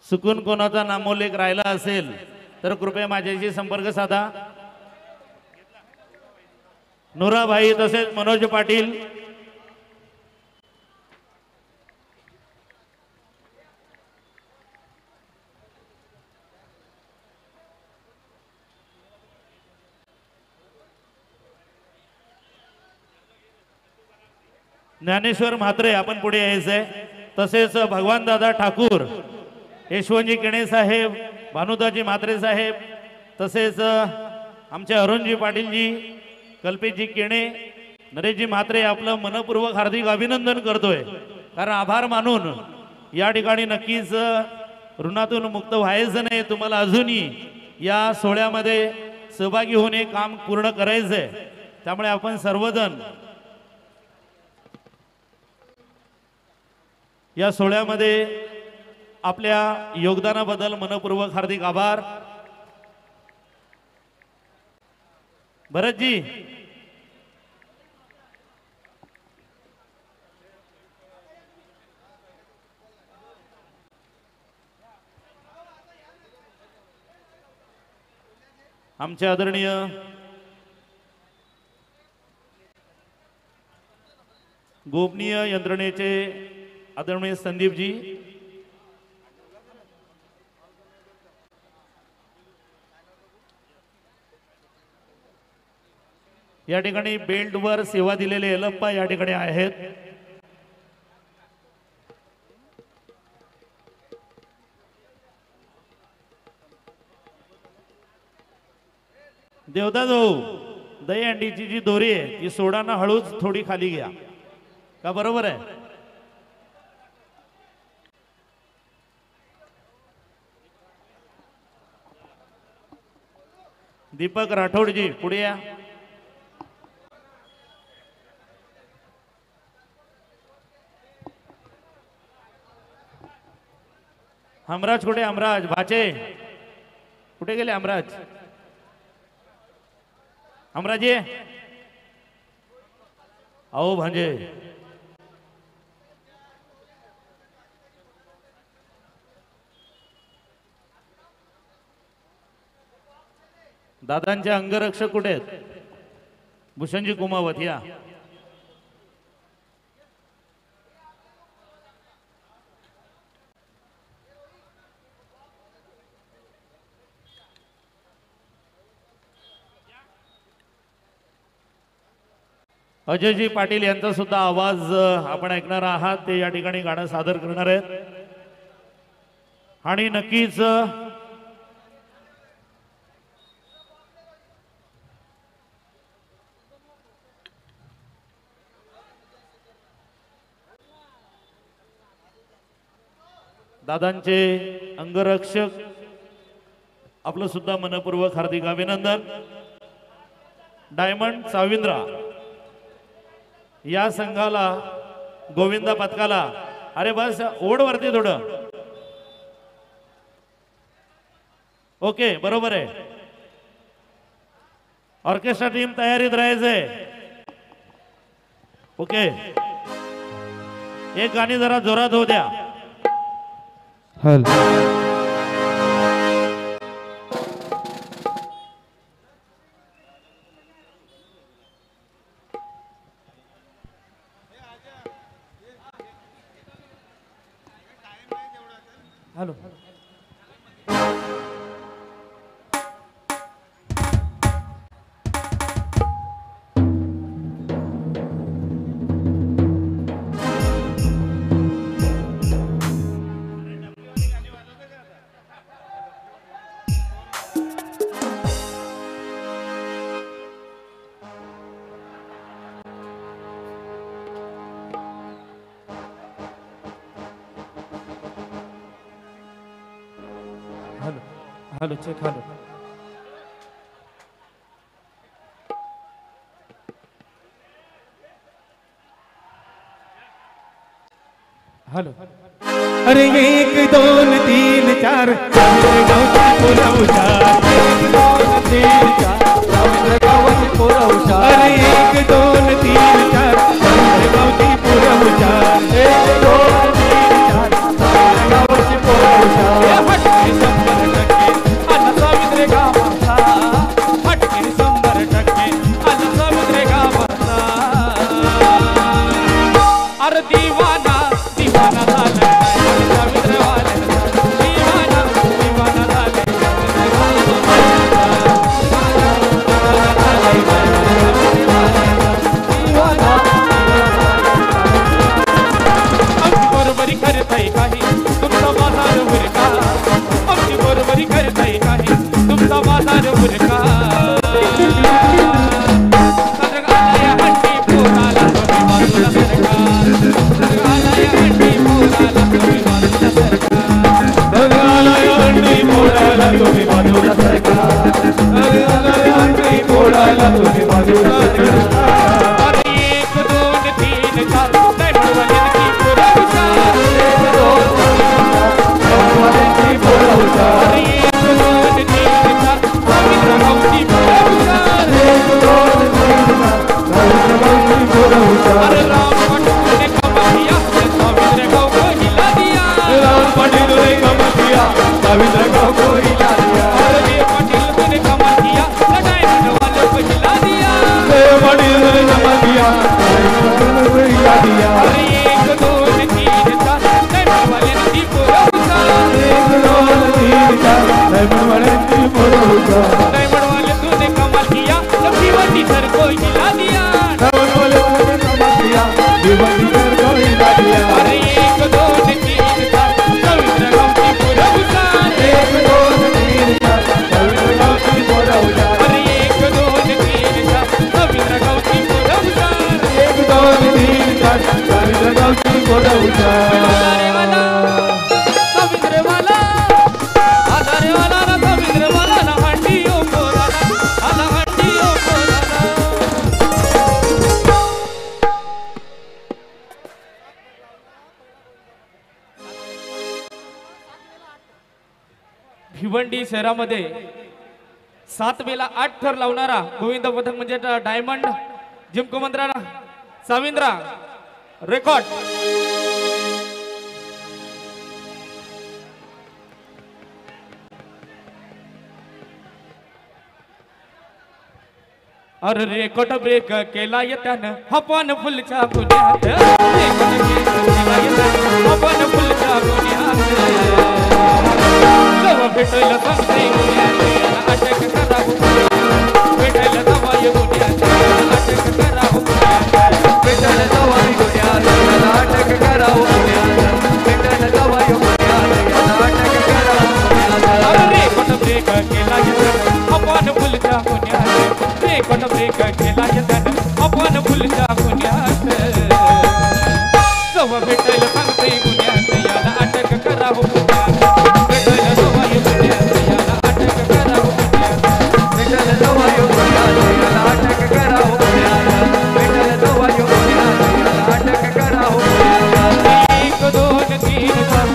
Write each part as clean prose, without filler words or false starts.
चुकून कोणाचा नामोल्लेख राहिला असेल तर कृपया माझ्याशी संपर्क साधा। नूराभाई तसेच मनोज पाटील, ज्ञानेश्वर म्हात्रे आपण पुढे यायचंय, तसेच भगवान दादा ठाकूर, यशवंतजी केणे साहेब, भानुदाजी म्हात्रे साहेब, तसेच आमचे अरुणजी पाटीलजी, कल्पेशजी केणे, नरेशजी म्हात्रे आपलं मनपूर्वक हार्दिक अभिनंदन करतोय। कारण आभार मानून या ठिकाणी नक्कीच ऋणातून मुक्त व्हायचं नाही, तुम्हाला अजूनही या सोहळ्यामध्ये सहभागी होऊन हे काम पूर्ण करायचंय। त्यामुळे आपण सर्वजण या सोहळ्यामध्ये आपल्या योगदानाबद्दल मनपूर्वक हार्दिक आभार। भरतजी, आमचे आदरणीय गोपनीय यंत्रणेचे आदरणीय संदीपजी, या ठिकाणी बेल्टवर सेवा दिलेले एलप्पा या ठिकाणी आहेत। देवदास भाऊ, दही अंडीची जी दोरी आहे ती सोडाना हळूच थोडी खाली घ्या, का बरोबर आहे? दीपक राठोडजी पुढे या। हमराज कुठे? हमराज भाचे कुठे गेले? हमराज, हमराज ये, आओ भांजे। दादांचे अंगरक्षक कुठे आहेत? भूषणजी कुमावत या। अजयजी पाटील यांचा सुद्धा आवाज आपण ऐकणार आहात, ते या ठिकाणी गाणं सादर करणार आहेत। आणि नक्कीच दादांचे अंगरक्षक आपलं सुद्धा मनपूर्वक हार्दिक अभिनंदन। डायमंड साविंद्रा या संघाला गोविंदा पथकाला, अरे बस ओढ वरती थोडं, ओके बरोबर आहे। ऑर्केस्ट्रा टीम तयारीत राहायचंय, ओके। एक गाणी जरा जोरात होऊ द्या। हल hello hello check hello hello अरे 1 2 3 4 गावची पोरा हुशार 1 2 3 4 गावची पोरा हुशार अरे 1 2 3 4 गावची पोरा हुशार 1 2 3 4 गावची पोरा हुशार हिला दिया अरे 1 2 3 4 डायमंड वाल्यांची पोरं हुशार 1 2 3 4 डायमंड वाल्यांची पोरं हुशार डायमंड वाले तूने कमाल किया जब भिवंडी सर को हिला दिया डायमंड वाले तूने कमाल किया भिवंडी सर को हिला दिया अरे 1 2 3 4 रवींद्र गावची पोरं हुशार 1 2 3 4 रवींद्र गावची पोरं हुशार अरे 1 2 3 4 रवींद्र गावची पोरं हुशार 1 2 3 4 रवींद्र गावची पोरं हुशार रवींद्रवाला आधारेवाला ना रवींद्रवाला ना हंडी ओ पोराला आला हंडी ओ पोराला भिवंडी शहरामध्ये 7 वेळा 8 थर लावणारा गोविंद पथक म्हणजे डायमंड जिमको मंत्रा साविंद्रा रेकॉर्ड अरे रेकॉर्ड ब्रेक केला येत्यानं आपण फुलच्या गुन्ह्यात रेकॉर्ड ब्रेक केला येत्यानं आपण फुलच्या गुन्ह्यात जवळ भेटलं सांगते गुन्ह्यात अटक करावं भेटलं जवळ गुन्ह्यात अटक करावं भेटलं जवळ गुन्ह्यात अटक करावं भेटलं जवळ गुन्ह्यात अटक करावं अरे रेकॉर्ड ब्रेक केला येत्यानं आपण फुलच्या गुन्ह्यात रेकॉर्ड ब्रेक केला येत्यानं आपण फुलच्या गुन्ह्यात जवळ भेटायला सांगते गुन्ह्यात याला अटक करावं गुन्ह्यात भेटायला जवळ गुन्ह्यात याला अटक करावं गुन्ह्यात भेटायला जवळ गुन्ह्यात याला अटक करावं गुन्ह्यात भेटायला जवळ गुन्ह्यात याला अटक करावं गुन्ह्यात 1 2 3 4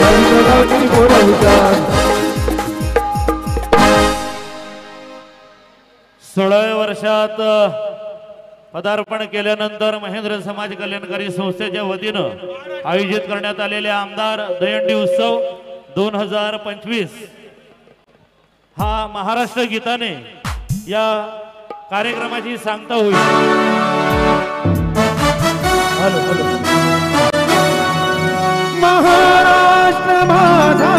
रवींद्र गावची पोरं हुशार 16व्या वर्षात पदार्पण केल्यानंतर महेंद्र समाज कल्याणकारी संस्थेच्या वतीनं आयोजित करण्यात आलेल्या आमदार दहीहंडी उत्सव 2025 हा महाराष्ट्र गीताने या कार्यक्रमाची सांगता होईल. महाराष्ट्र माझा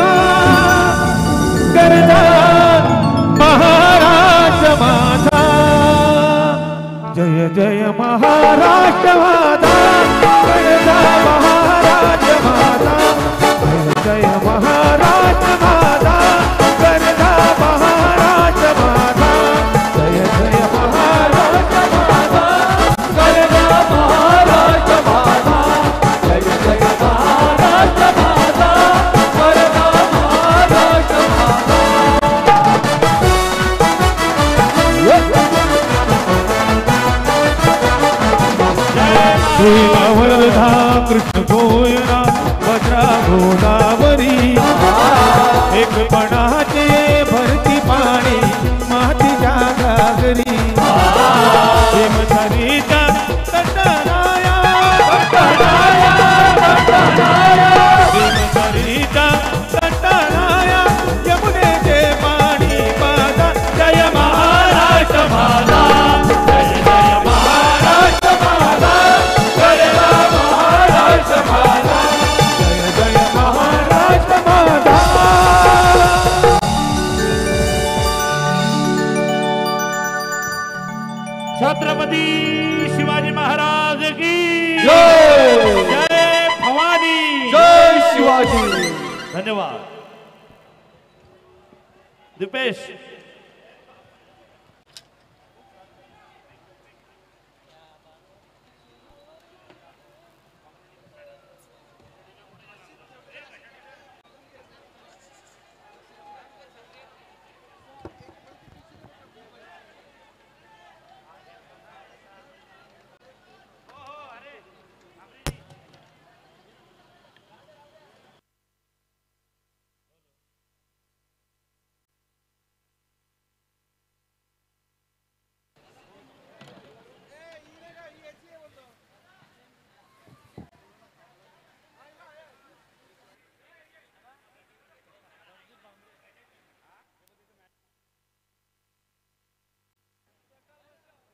करतात महाराष्ट्र माझा जय जय महाराष्ट्र माझा करतात महाराष्ट्र माझा जय जय महाराष्ट्र माझा करतात महाराष्ट्र माझा जय जय महाराष्ट्र माझा करतात महाराष्ट्र माझा जय जय महाराष्ट्र माझा करतात महाराष्ट्र माझा वर्धा कृष्ण गोयना वज्रा गोदावरी एकपणाचे भरती पाणी मातीच्या घागरी हेमधरीच्या तटराया हेमधरीच्या तटराया यमुनेचे पाणी माझा जय महाराष्ट्र माझा जय जय महाराष्ट्र माझा जय महाराष्ट्र माझा जय जय महाराष्ट्र माझा. छत्रपती शिवाजी महाराज की जय जय भवानी. जय शिवाजी. धन्यवाद. दीपेश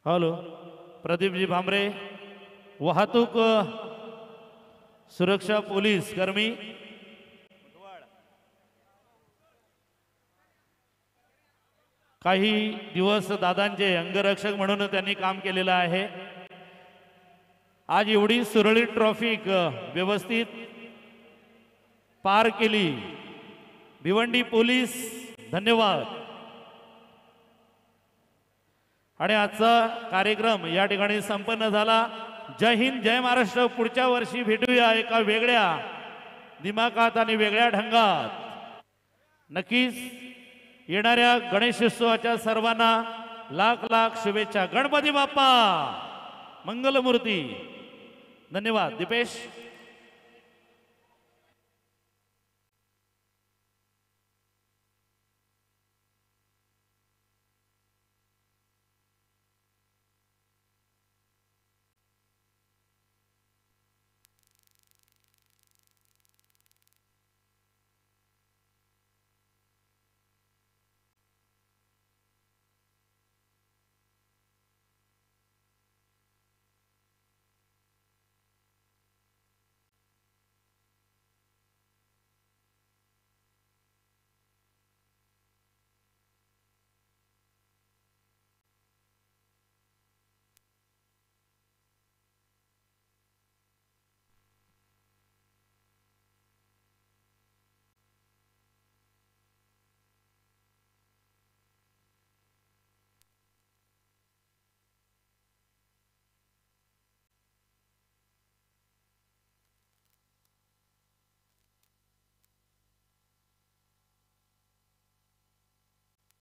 हॅलो प्रदीपजी भामरे वाहतूक सुरक्षा पोलीस कर्मी काही दिवस दादांचे अंगरक्षक म्हणून त्यांनी काम केलेलं आहे. आज एवढी सुरळीत ट्रॉफिक व्यवस्थित पार केली. भिवंडी पोलीस धन्यवाद. आणि आजचा कार्यक्रम या ठिकाणी संपन्न झाला. जय हिंद जय महाराष्ट्र. पुढच्या वर्षी भेटूया एका वेगळ्या दिमाखात आणि वेगळ्या ढंगात. नक्कीच येणाऱ्या गणेशोत्सवाच्या सर्वांना लाख लाख शुभेच्छा. गणपती बाप्पा मंगलमूर्ती. धन्यवाद. दीपेश.